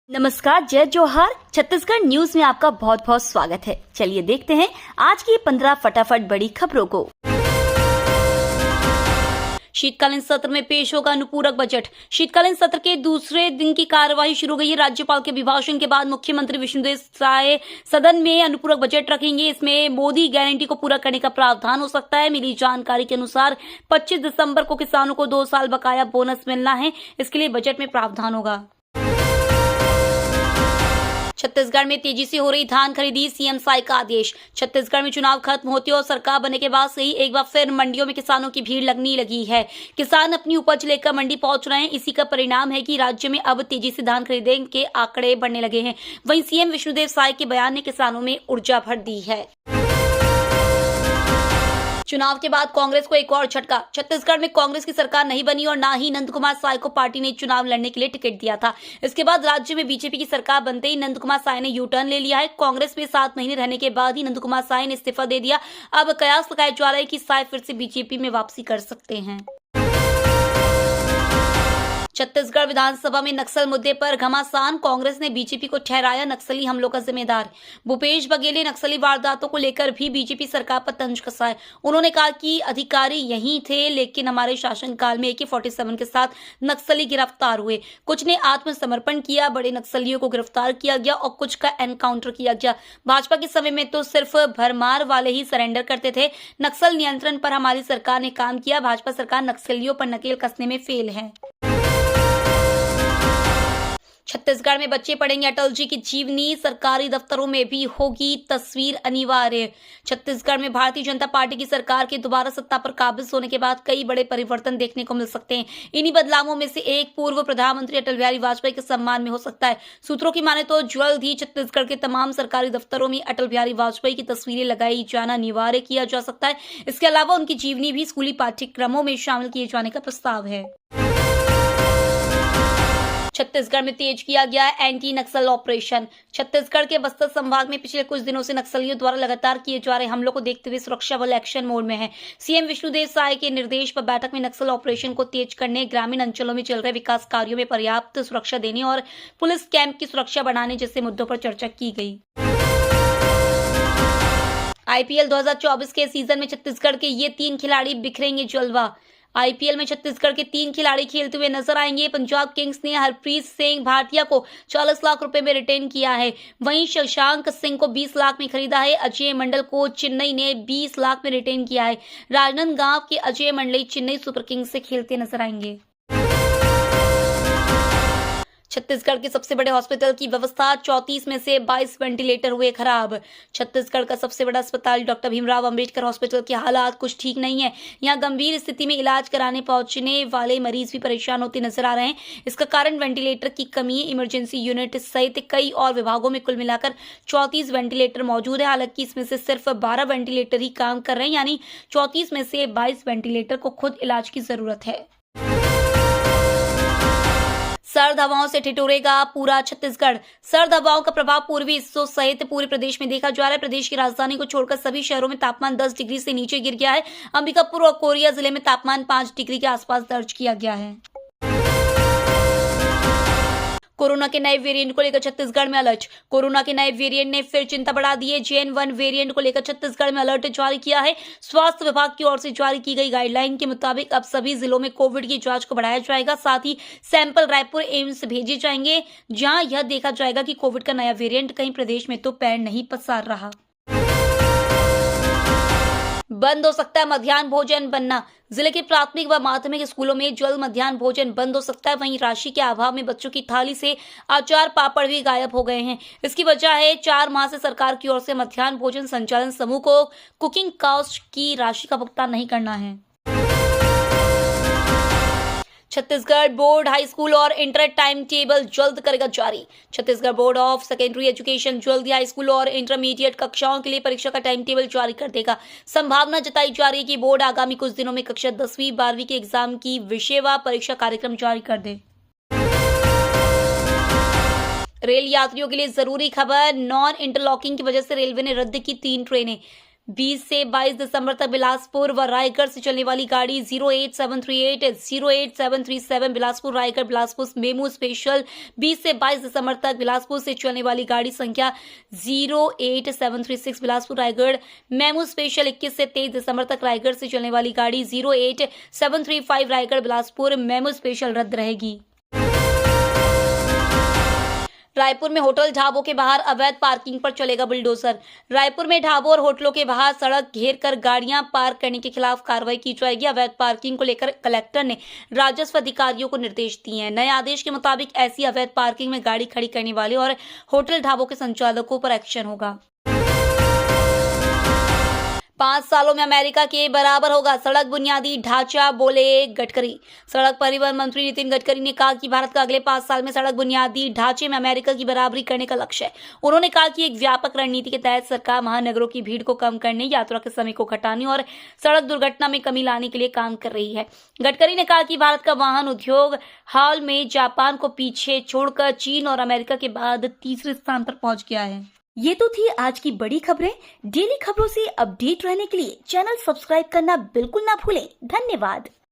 नमस्कार, जय जोहार। छत्तीसगढ़ न्यूज में आपका बहुत बहुत स्वागत है। चलिए देखते हैं आज की 15 फटाफट बड़ी खबरों को। शीतकालीन सत्र में पेश होगा अनुपूरक बजट। शीतकालीन सत्र के दूसरे दिन की कार्यवाही शुरू हो गई है। राज्यपाल के अभिभाषण के बाद मुख्यमंत्री विष्णुदेव साय सदन में अनुपूरक बजट रखेंगे। इसमें मोदी गारंटी को पूरा करने का प्रावधान हो सकता है। मिली जानकारी के अनुसार 25 दिसंबर को किसानों को 2 साल बकाया बोनस मिलना है। इसके लिए बजट में प्रावधान होगा। छत्तीसगढ़ में तेजी से हो रही धान खरीदी, सीएम साय का आदेश। छत्तीसगढ़ में चुनाव खत्म होते और सरकार बनने के बाद से ही एक बार फिर मंडियों में किसानों की भीड़ लगने लगी है। किसान अपनी उपज लेकर मंडी पहुंच रहे हैं। इसी का परिणाम है कि राज्य में अब तेजी से धान खरीदने के आंकड़े बढ़ने लगे हैं। वहीं सीएम विष्णुदेव साय के बयान ने किसानों में ऊर्जा भर दी है। चुनाव के बाद कांग्रेस को एक और झटका। छत्तीसगढ़ में कांग्रेस की सरकार नहीं बनी और ना ही नंदकुमार साय को पार्टी ने चुनाव लड़ने के लिए टिकट दिया था। इसके बाद राज्य में बीजेपी की सरकार बनते ही नंदकुमार साय ने यू टर्न ले लिया है। कांग्रेस में 7 महीने रहने के बाद ही नंदकुमार साय ने इस्तीफा दे दिया। अब कयास लगाया जा रहा है कि साय फिर से बीजेपी में वापसी कर सकते हैं। छत्तीसगढ़ विधानसभा में नक्सल मुद्दे पर घमासान। कांग्रेस ने बीजेपी को ठहराया नक्सली हमलों का जिम्मेदार। भूपेश बघेल ने नक्सली वारदातों को लेकर भी बीजेपी सरकार पर तंज कसा है। उन्होंने कहा कि अधिकारी यहीं थे, लेकिन हमारे शासनकाल में AK-47 के साथ नक्सली गिरफ्तार हुए। कुछ ने आत्मसमर्पण किया, बड़े नक्सलियों को गिरफ्तार किया गया और कुछ का एनकाउंटर किया गया। भाजपा के समय में तो सिर्फ भरमार वाले ही सरेंडर करते थे। नक्सल नियंत्रण पर हमारी सरकार ने काम किया। भाजपा सरकार नक्सलियों पर नकेल कसने में फेल है। छत्तीसगढ़ में बच्चे पढ़ेंगे अटल जी की जीवनी। सरकारी दफ्तरों में भी होगी तस्वीर अनिवार्य। छत्तीसगढ़ में भारतीय जनता पार्टी की सरकार के दोबारा सत्ता पर काबिज होने के बाद कई बड़े परिवर्तन देखने को मिल सकते हैं। इन्हीं बदलावों में से एक पूर्व प्रधानमंत्री अटल बिहारी वाजपेयी के सम्मान में हो सकता है। सूत्रों की माने तो जल्द ही छत्तीसगढ़ के तमाम सरकारी दफ्तरों में अटल बिहारी वाजपेयी की तस्वीरें लगाई जाना अनिवार्य किया जा सकता है। इसके अलावा उनकी जीवनी भी स्कूली पाठ्यक्रमों में शामिल किए जाने का प्रस्ताव है। छत्तीसगढ़ में तेज किया गया एंटी नक्सल ऑपरेशन। छत्तीसगढ़ के बस्तर संभाग में पिछले कुछ दिनों से नक्सलियों द्वारा लगातार किए जा रहे हमलों को देखते हुए सुरक्षा बल एक्शन मोड में है। सीएम विष्णुदेव साय के निर्देश पर बैठक में नक्सल ऑपरेशन को तेज करने, ग्रामीण अंचलों में चल रहे विकास कार्यों में पर्याप्त सुरक्षा देने और पुलिस कैंप की सुरक्षा बढ़ाने जैसे मुद्दों पर चर्चा की गई। IPL 2024 के सीजन में छत्तीसगढ़ के ये 3 खिलाड़ी बिखरेंगे जलवा। IPL में छत्तीसगढ़ के 3 खिलाड़ी खेलते हुए नजर आएंगे। पंजाब किंग्स ने हरप्रीत सिंह भाटिया को 40 लाख रुपए में रिटेन किया है। वहीं शशांक सिंह को 20 लाख में खरीदा है। अजय मंडल को चेन्नई ने 20 लाख में रिटेन किया है। राजनांदगांव के अजय मंडल चेन्नई सुपर किंग्स से खेलते नजर आएंगे। छत्तीसगढ़ के सबसे बड़े हॉस्पिटल की व्यवस्था, 34 में से 22 वेंटिलेटर हुए खराब। छत्तीसगढ़ का सबसे बड़ा अस्पताल डॉक्टर भीमराव अंबेडकर हॉस्पिटल के हालात कुछ ठीक नहीं है। यहां गंभीर स्थिति में इलाज कराने पहुंचने वाले मरीज भी परेशान होते नजर आ रहे हैं। इसका कारण वेंटिलेटर की कमी है। इमरजेंसी यूनिट सहित कई और विभागों में कुल मिलाकर 34 वेंटिलेटर मौजूद है। हालांकि इसमें से सिर्फ 12 वेंटिलेटर ही काम कर रहे हैं, यानी 34 में से 22 वेंटिलेटर को खुद इलाज की जरूरत है। सर्द हवाओं से ठिठुरेगा पूरा छत्तीसगढ़। सर्द हवाओं का प्रभाव पूर्वी हिस्सों सहित पूरे प्रदेश में देखा जा रहा है। प्रदेश की राजधानी को छोड़कर सभी शहरों में तापमान 10 डिग्री से नीचे गिर गया है। अंबिकापुर और कोरिया जिले में तापमान 5 डिग्री के आसपास दर्ज किया गया है। कोरोना के नए वेरिएंट को लेकर छत्तीसगढ़ में अलर्ट। कोरोना के नए वेरिएंट ने फिर चिंता बढ़ा दी है। JN-1 वेरिएंट को लेकर छत्तीसगढ़ में अलर्ट जारी किया है। स्वास्थ्य विभाग की ओर से जारी की गई गाइडलाइन के मुताबिक अब सभी जिलों में कोविड की जांच को बढ़ाया जाएगा। साथ ही सैंपल रायपुर एम्स भेजे जाएंगे, जहां यह देखा जाएगा कि कोविड का नया वेरिएंट कहीं प्रदेश में तो पैर नहीं पसार रहा। बंद हो सकता है मध्याह्न भोजन बनना। जिले के प्राथमिक व माध्यमिक स्कूलों में जल्द मध्याह्न भोजन बंद हो सकता है। वहीं राशि के अभाव में बच्चों की थाली से अचार पापड़ भी गायब हो गए हैं। इसकी वजह है 4 माह से सरकार की ओर से मध्याह्न भोजन संचालन समूह को कुकिंग कास्ट की राशि का भुगतान नहीं करना है। छत्तीसगढ़ बोर्ड हाई स्कूल और इंटर टाइम टेबल जल्द करेगा जारी। Chhattisgarh board of secondary education जल्द ही हाई स्कूल और इंटरमीडिएट कक्षाओं के लिए परीक्षा का टाइम टेबल जारी कर देगा। संभावना जताई जा रही है कि बोर्ड आगामी कुछ दिनों में कक्षा 10वीं 12वीं के एग्जाम की विषयवार परीक्षा कार्यक्रम जारी कर दे। रेल यात्रियों के लिए जरूरी खबर, नॉन इंटरलॉकिंग की वजह से रेलवे ने रद्द की 3 ट्रेनें। 20 से 22 दिसंबर तक बिलासपुर व रायगढ़ से चलने वाली गाड़ी 08738 08737 बिलासपुर रायगढ़ बिलासपुर मेमू स्पेशल 20 से 22 दिसंबर तक बिलासपुर से चलने वाली गाड़ी संख्या 08736 बिलासपुर रायगढ़ मेमू स्पेशल 21 से 23 दिसंबर तक रायगढ़ से चलने वाली गाड़ी 08735 रायगढ़ बिलासपुर मेमू स्पेशल रद्द रहेगी। रायपुर में होटल ढाबों के बाहर अवैध पार्किंग पर चलेगा बुलडोजर। रायपुर में ढाबों और होटलों के बाहर सड़क घेर कर गाड़ियां पार्क करने के खिलाफ कार्रवाई की जाएगी। अवैध पार्किंग को लेकर कलेक्टर ने राजस्व अधिकारियों को निर्देश दिए हैं। नए आदेश के मुताबिक ऐसी अवैध पार्किंग में गाड़ी खड़ी करने वाले और होटल ढाबों के संचालकों पर एक्शन होगा। 5 सालों में अमेरिका के बराबर होगा सड़क बुनियादी ढांचा, बोले गडकरी। सड़क परिवहन मंत्री नितिन गडकरी ने कहा कि भारत का अगले 5 साल में सड़क बुनियादी ढांचे में अमेरिका की बराबरी करने का लक्ष्य है। उन्होंने कहा कि एक व्यापक रणनीति के तहत सरकार महानगरों की भीड़ को कम करने, यात्रा के समय को घटाने और सड़क दुर्घटना में कमी लाने के लिए काम कर रही है। गडकरी ने कहा कि भारत का वाहन उद्योग हाल में जापान को पीछे छोड़कर चीन और अमेरिका के बाद तीसरे स्थान पर पहुंच गया है। ये तो थी आज की बड़ी खबरें। डेली खबरों से अपडेट रहने के लिए चैनल सब्सक्राइब करना बिल्कुल ना भूलें। धन्यवाद।